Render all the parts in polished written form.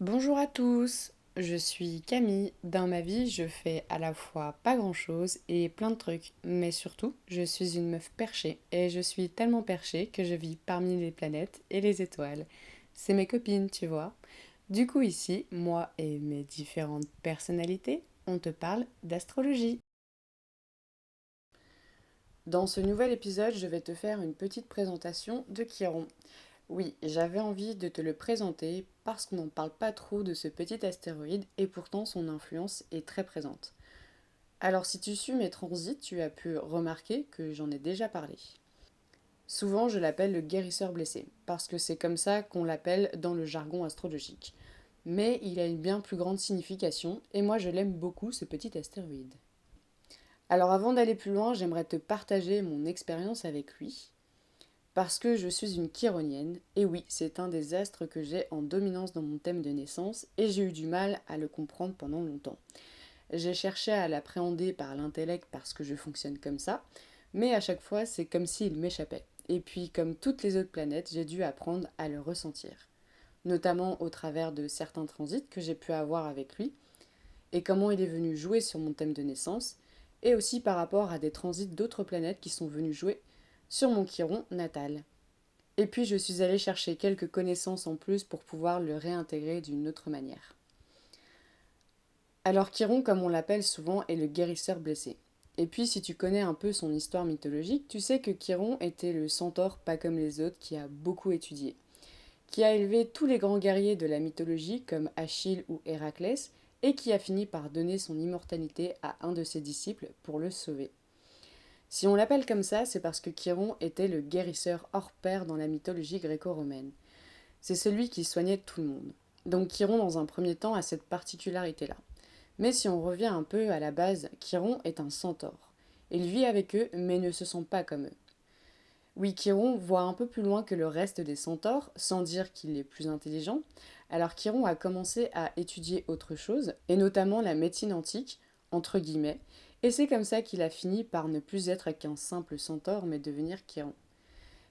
Bonjour à tous, je suis Camille. Dans ma vie, je fais à la fois pas grand-chose et plein de trucs, mais surtout, je suis une meuf perchée et je suis tellement perchée que je vis parmi les planètes et les étoiles. C'est mes copines, tu vois. Du coup, ici, moi et mes différentes personnalités, on te parle d'astrologie. Dans ce nouvel épisode, je vais te faire une petite présentation de Chiron. Oui, j'avais envie de te le présenter parce qu'on n'en parle pas trop de ce petit astéroïde et pourtant son influence est très présente. Alors si tu suis mes transits, tu as pu remarquer que j'en ai déjà parlé. Souvent je l'appelle le guérisseur blessé, parce que c'est comme ça qu'on l'appelle dans le jargon astrologique. Mais il a une bien plus grande signification et moi je l'aime beaucoup ce petit astéroïde. Alors avant d'aller plus loin, j'aimerais te partager mon expérience avec lui, parce que je suis une chironienne, et oui, c'est un des astres que j'ai en dominance dans mon thème de naissance, et j'ai eu du mal à le comprendre pendant longtemps. J'ai cherché à l'appréhender par l'intellect parce que je fonctionne comme ça, mais à chaque fois c'est comme s'il m'échappait. Et puis comme toutes les autres planètes, j'ai dû apprendre à le ressentir, notamment au travers de certains transits que j'ai pu avoir avec lui, et comment il est venu jouer sur mon thème de naissance, et aussi par rapport à des transits d'autres planètes qui sont venus jouer sur mon chiron natal. Et puis je suis allée chercher quelques connaissances en plus pour pouvoir le réintégrer d'une autre manière. Alors Chiron, comme on l'appelle souvent, est le guérisseur blessé. Et puis si tu connais un peu son histoire mythologique, tu sais que Chiron était le centaure pas comme les autres qui a beaucoup étudié, qui a élevé tous les grands guerriers de la mythologie comme Achille ou Héraclès, et qui a fini par donner son immortalité à un de ses disciples pour le sauver. Si on l'appelle comme ça, c'est parce que Chiron était le guérisseur hors pair dans la mythologie gréco-romaine. C'est celui qui soignait tout le monde. Donc Chiron, dans un premier temps, a cette particularité-là. Mais si on revient un peu à la base, Chiron est un centaure. Il vit avec eux, mais ne se sent pas comme eux. Oui, Chiron voit un peu plus loin que le reste des centaures, sans dire qu'il est plus intelligent. Alors Chiron a commencé à étudier autre chose, et notamment la médecine antique, entre guillemets, et c'est comme ça qu'il a fini par ne plus être qu'un simple centaure, mais devenir Chiron.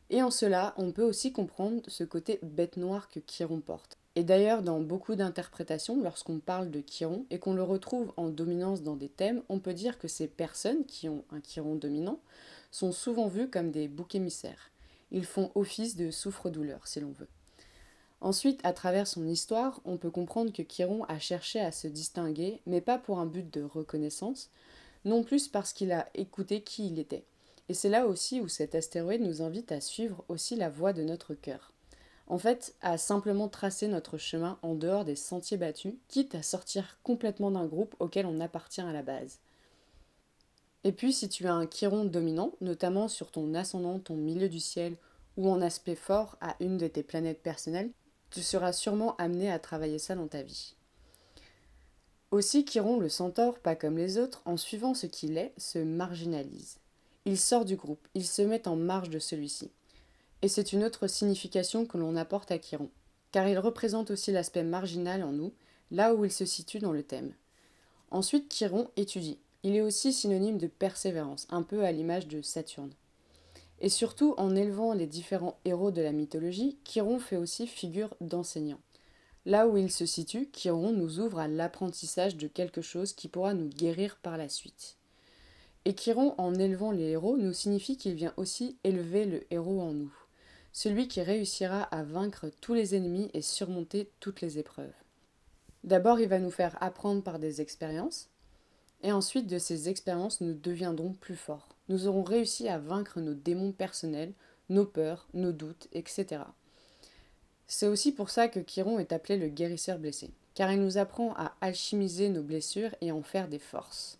Et en cela, on peut aussi comprendre ce côté bête noire que Chiron porte. Et d'ailleurs, dans beaucoup d'interprétations, lorsqu'on parle de Chiron et qu'on le retrouve en dominance dans des thèmes, on peut dire que ces personnes qui ont un Chiron dominant sont souvent vues comme des boucs émissaires. Ils font office de souffre-douleur, si l'on veut. Ensuite, à travers son histoire, on peut comprendre que Chiron a cherché à se distinguer, mais pas pour un but de reconnaissance, non plus parce qu'il a écouté qui il était. Et c'est là aussi où cet astéroïde nous invite à suivre aussi la voie de notre cœur. En fait, à simplement tracer notre chemin en dehors des sentiers battus, quitte à sortir complètement d'un groupe auquel on appartient à la base. Et puis, si tu as un chiron dominant, notamment sur ton ascendant, ton milieu du ciel, ou en aspect fort à une de tes planètes personnelles, tu seras sûrement amené à travailler ça dans ta vie. Aussi, Chiron, le centaure, pas comme les autres, en suivant ce qu'il est, se marginalise. Il sort du groupe, il se met en marge de celui-ci. Et c'est une autre signification que l'on apporte à Chiron, car il représente aussi l'aspect marginal en nous, là où il se situe dans le thème. Ensuite, Chiron étudie. Il est aussi synonyme de persévérance, un peu à l'image de Saturne. Et surtout, en élevant les différents héros de la mythologie, Chiron fait aussi figure d'enseignant. Là où il se situe, Chiron nous ouvre à l'apprentissage de quelque chose qui pourra nous guérir par la suite. Et Chiron, en élevant les héros, nous signifie qu'il vient aussi élever le héros en nous, celui qui réussira à vaincre tous les ennemis et surmonter toutes les épreuves. D'abord, il va nous faire apprendre par des expériences, et ensuite de ces expériences, nous deviendrons plus forts. Nous aurons réussi à vaincre nos démons personnels, nos peurs, nos doutes, etc. C'est aussi pour ça que Chiron est appelé le guérisseur blessé, car il nous apprend à alchimiser nos blessures et en faire des forces.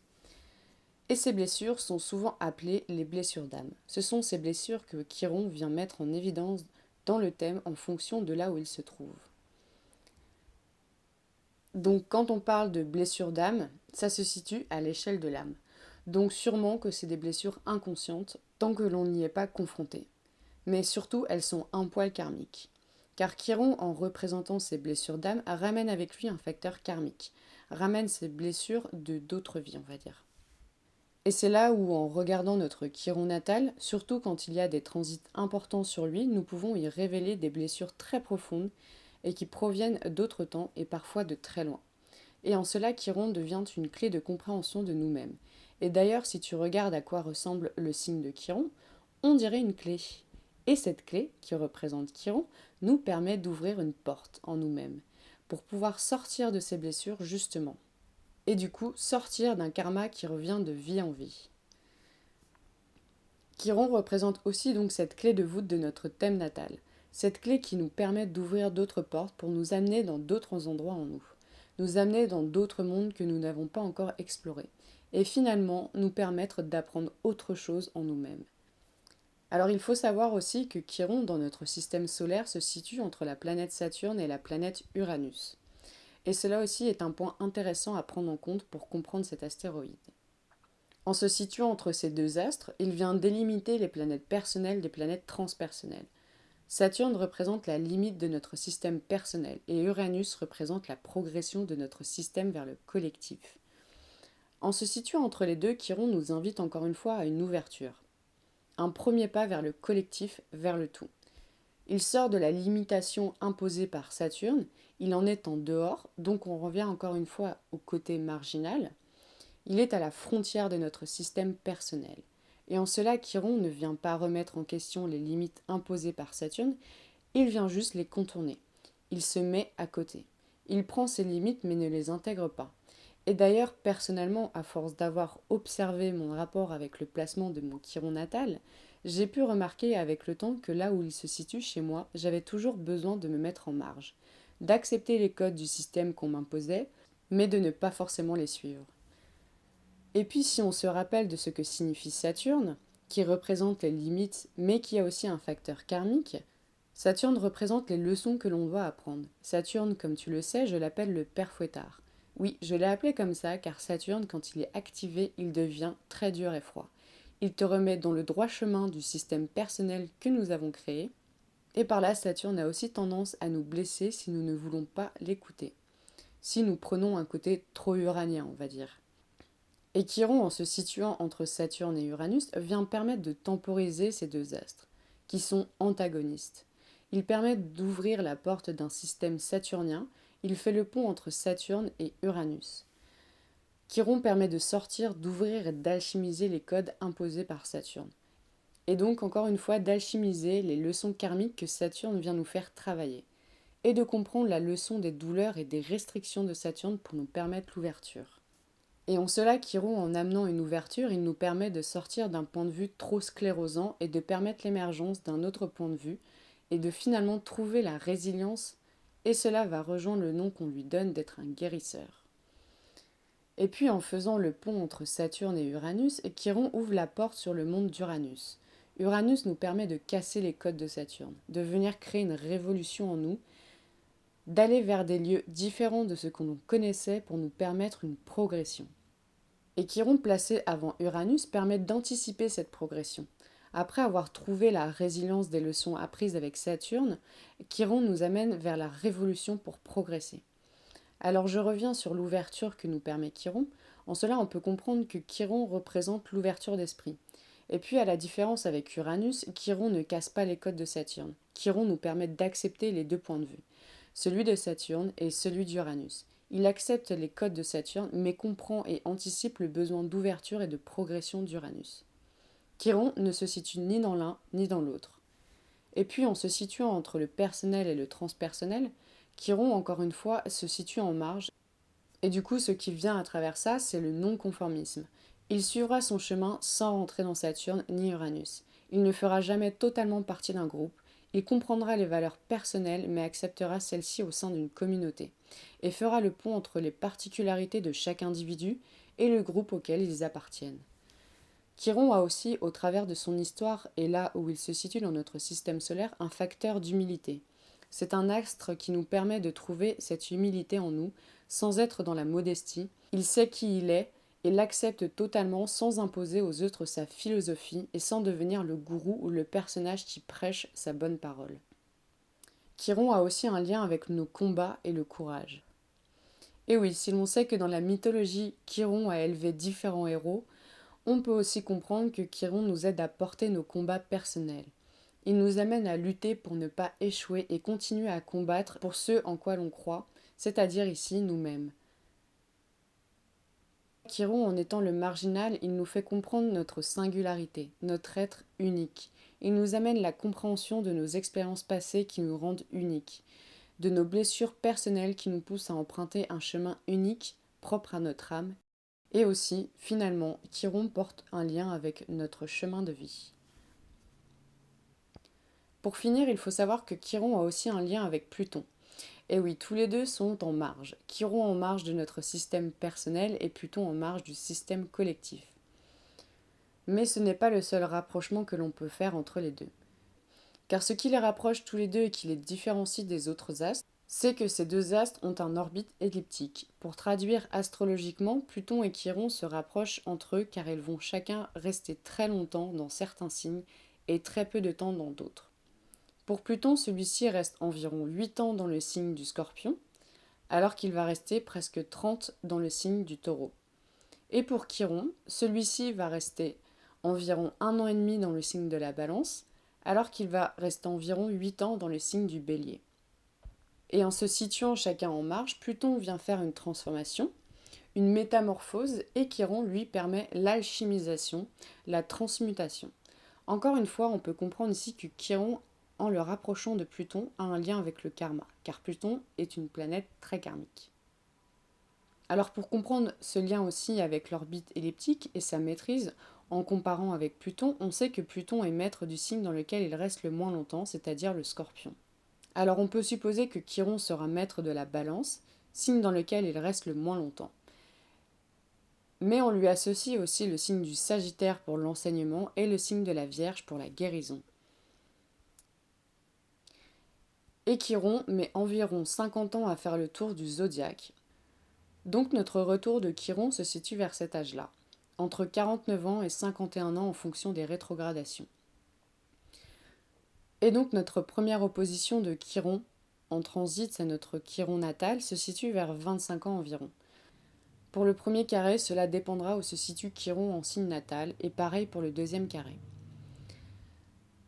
Et ces blessures sont souvent appelées les blessures d'âme. Ce sont ces blessures que Chiron vient mettre en évidence dans le thème en fonction de là où il se trouve. Donc quand on parle de blessures d'âme, ça se situe à l'échelle de l'âme. Donc sûrement que c'est des blessures inconscientes tant que l'on n'y est pas confronté. Mais surtout, elles sont un poil karmiques. Car Chiron, en représentant ces blessures d'âme, ramène avec lui un facteur karmique, ramène ces blessures de d'autres vies, on va dire. Et c'est là où, en regardant notre Chiron natal, surtout quand il y a des transits importants sur lui, nous pouvons y révéler des blessures très profondes et qui proviennent d'autres temps et parfois de très loin. Et en cela, Chiron devient une clé de compréhension de nous-mêmes. Et d'ailleurs, si tu regardes à quoi ressemble le signe de Chiron, on dirait une clé. Et cette clé, qui représente Chiron, nous permet d'ouvrir une porte en nous-mêmes, pour pouvoir sortir de ces blessures justement. Et du coup, sortir d'un karma qui revient de vie en vie. Chiron représente aussi donc cette clé de voûte de notre thème natal. Cette clé qui nous permet d'ouvrir d'autres portes pour nous amener dans d'autres endroits en nous amener dans d'autres mondes que nous n'avons pas encore explorés, et finalement nous permettre d'apprendre autre chose en nous-mêmes. Alors il faut savoir aussi que Chiron dans notre système solaire se situe entre la planète Saturne et la planète Uranus. Et cela aussi est un point intéressant à prendre en compte pour comprendre cet astéroïde. En se situant entre ces deux astres, il vient délimiter les planètes personnelles des planètes transpersonnelles. Saturne représente la limite de notre système personnel et Uranus représente la progression de notre système vers le collectif. En se situant entre les deux, Chiron nous invite encore une fois à une ouverture. Un premier pas vers le collectif, vers le tout. Il sort de la limitation imposée par Saturne, il en est en dehors, donc on revient encore une fois au côté marginal. Il est à la frontière de notre système personnel. Et en cela, Chiron ne vient pas remettre en question les limites imposées par Saturne, il vient juste les contourner. Il se met à côté. Il prend ses limites mais ne les intègre pas. Et d'ailleurs, personnellement, à force d'avoir observé mon rapport avec le placement de mon Chiron natal, j'ai pu remarquer avec le temps que là où il se situe chez moi, j'avais toujours besoin de me mettre en marge, d'accepter les codes du système qu'on m'imposait, mais de ne pas forcément les suivre. Et puis si on se rappelle de ce que signifie Saturne, qui représente les limites mais qui a aussi un facteur karmique, Saturne représente les leçons que l'on doit apprendre. Saturne, comme tu le sais, je l'appelle le père fouettard. Oui, je l'ai appelé comme ça car Saturne, quand il est activé, il devient très dur et froid. Il te remet dans le droit chemin du système personnel que nous avons créé. Et par là, Saturne a aussi tendance à nous blesser si nous ne voulons pas l'écouter. Si nous prenons un côté trop uranien, on va dire. Et Chiron, en se situant entre Saturne et Uranus, vient permettre de temporiser ces deux astres, qui sont antagonistes. Il permet d'ouvrir la porte d'un système saturnien, il fait le pont entre Saturne et Uranus. Chiron permet de sortir, d'ouvrir et d'alchimiser les codes imposés par Saturne. Et donc, encore une fois, d'alchimiser les leçons karmiques que Saturne vient nous faire travailler. Et de comprendre la leçon des douleurs et des restrictions de Saturne pour nous permettre l'ouverture. Et en cela, Chiron, en amenant une ouverture, il nous permet de sortir d'un point de vue trop sclérosant et de permettre l'émergence d'un autre point de vue et de finalement trouver la résilience, et cela va rejoindre le nom qu'on lui donne d'être un guérisseur. Et puis en faisant le pont entre Saturne et Uranus, Chiron ouvre la porte sur le monde d'Uranus. Uranus nous permet de casser les codes de Saturne, de venir créer une révolution en nous, d'aller vers des lieux différents de ce que l'on connaissait pour nous permettre une progression. Et Chiron placé avant Uranus permet d'anticiper cette progression. Après avoir trouvé la résilience des leçons apprises avec Saturne, Chiron nous amène vers la révolution pour progresser. Alors je reviens sur l'ouverture que nous permet Chiron. En cela, on peut comprendre que Chiron représente l'ouverture d'esprit. Et puis, à la différence avec Uranus, Chiron ne casse pas les codes de Saturne. Chiron nous permet d'accepter les deux points de vue, celui de Saturne et celui d'Uranus. Il accepte les codes de Saturne, mais comprend et anticipe le besoin d'ouverture et de progression d'Uranus. Chiron ne se situe ni dans l'un ni dans l'autre. Et puis, en se situant entre le personnel et le transpersonnel, Chiron, encore une fois, se situe en marge. Et du coup, ce qui vient à travers ça, c'est le non-conformisme. Il suivra son chemin sans rentrer dans Saturne ni Uranus. Il ne fera jamais totalement partie d'un groupe. Il comprendra les valeurs personnelles, mais acceptera celles-ci au sein d'une communauté, et fera le pont entre les particularités de chaque individu et le groupe auquel ils appartiennent. Chiron a aussi, au travers de son histoire et là où il se situe dans notre système solaire, un facteur d'humilité. C'est un astre qui nous permet de trouver cette humilité en nous, sans être dans la modestie. Il sait qui il est et l'accepte totalement sans imposer aux autres sa philosophie et sans devenir le gourou ou le personnage qui prêche sa bonne parole. Chiron a aussi un lien avec nos combats et le courage. Et oui, si l'on sait que dans la mythologie, Chiron a élevé différents héros, on peut aussi comprendre que Chiron nous aide à porter nos combats personnels. Il nous amène à lutter pour ne pas échouer et continuer à combattre pour ce en quoi l'on croit, c'est-à-dire ici nous-mêmes. Chiron, en étant le marginal, il nous fait comprendre notre singularité, notre être unique. Il nous amène la compréhension de nos expériences passées qui nous rendent uniques, de nos blessures personnelles qui nous poussent à emprunter un chemin unique, propre à notre âme. Et aussi, finalement, Chiron porte un lien avec notre chemin de vie. Pour finir, il faut savoir que Chiron a aussi un lien avec Pluton. Et oui, tous les deux sont en marge. Chiron en marge de notre système personnel et Pluton en marge du système collectif. Mais ce n'est pas le seul rapprochement que l'on peut faire entre les deux. Car ce qui les rapproche tous les deux et qui les différencie des autres astres, c'est que ces deux astres ont un orbite elliptique. Pour traduire astrologiquement, Pluton et Chiron se rapprochent entre eux car ils vont chacun rester très longtemps dans certains signes et très peu de temps dans d'autres. Pour Pluton, celui-ci reste environ 8 ans dans le signe du Scorpion, alors qu'il va rester presque 30 dans le signe du Taureau. Et pour Chiron, celui-ci va rester environ 1 an et demi dans le signe de la Balance, alors qu'il va rester environ 8 ans dans le signe du Bélier. Et en se situant chacun en marge, Pluton vient faire une transformation, une métamorphose, et Chiron lui permet l'alchimisation, la transmutation. Encore une fois, on peut comprendre ici que Chiron, en le rapprochant de Pluton, a un lien avec le karma, car Pluton est une planète très karmique. Alors pour comprendre ce lien aussi avec l'orbite elliptique et sa maîtrise, en comparant avec Pluton, on sait que Pluton est maître du signe dans lequel il reste le moins longtemps, c'est-à-dire le Scorpion. Alors on peut supposer que Chiron sera maître de la Balance, signe dans lequel il reste le moins longtemps. Mais on lui associe aussi le signe du Sagittaire pour l'enseignement et le signe de la Vierge pour la guérison. Et Chiron met environ 50 ans à faire le tour du zodiaque. Donc notre retour de Chiron se situe vers cet âge-là, entre 49 ans et 51 ans en fonction des rétrogradations. Et donc notre première opposition de Chiron en transit à notre Chiron natal se situe vers 25 ans environ. Pour le premier carré, cela dépendra où se situe Chiron en signe natal, et pareil pour le deuxième carré.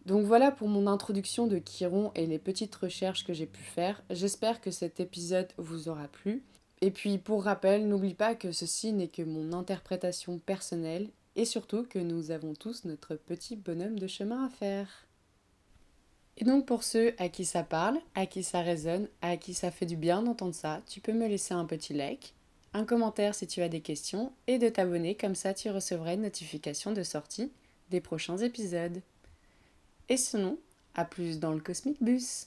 Donc voilà pour mon introduction de Chiron et les petites recherches que j'ai pu faire. J'espère que cet épisode vous aura plu. Et puis pour rappel, n'oublie pas que ceci n'est que mon interprétation personnelle et surtout que nous avons tous notre petit bonhomme de chemin à faire. Et donc pour ceux à qui ça parle, à qui ça résonne, à qui ça fait du bien d'entendre ça, tu peux me laisser un petit like, un commentaire si tu as des questions et de t'abonner, comme ça tu recevras une notification de sortie des prochains épisodes. Et sinon, à plus dans le Cosmic Bus.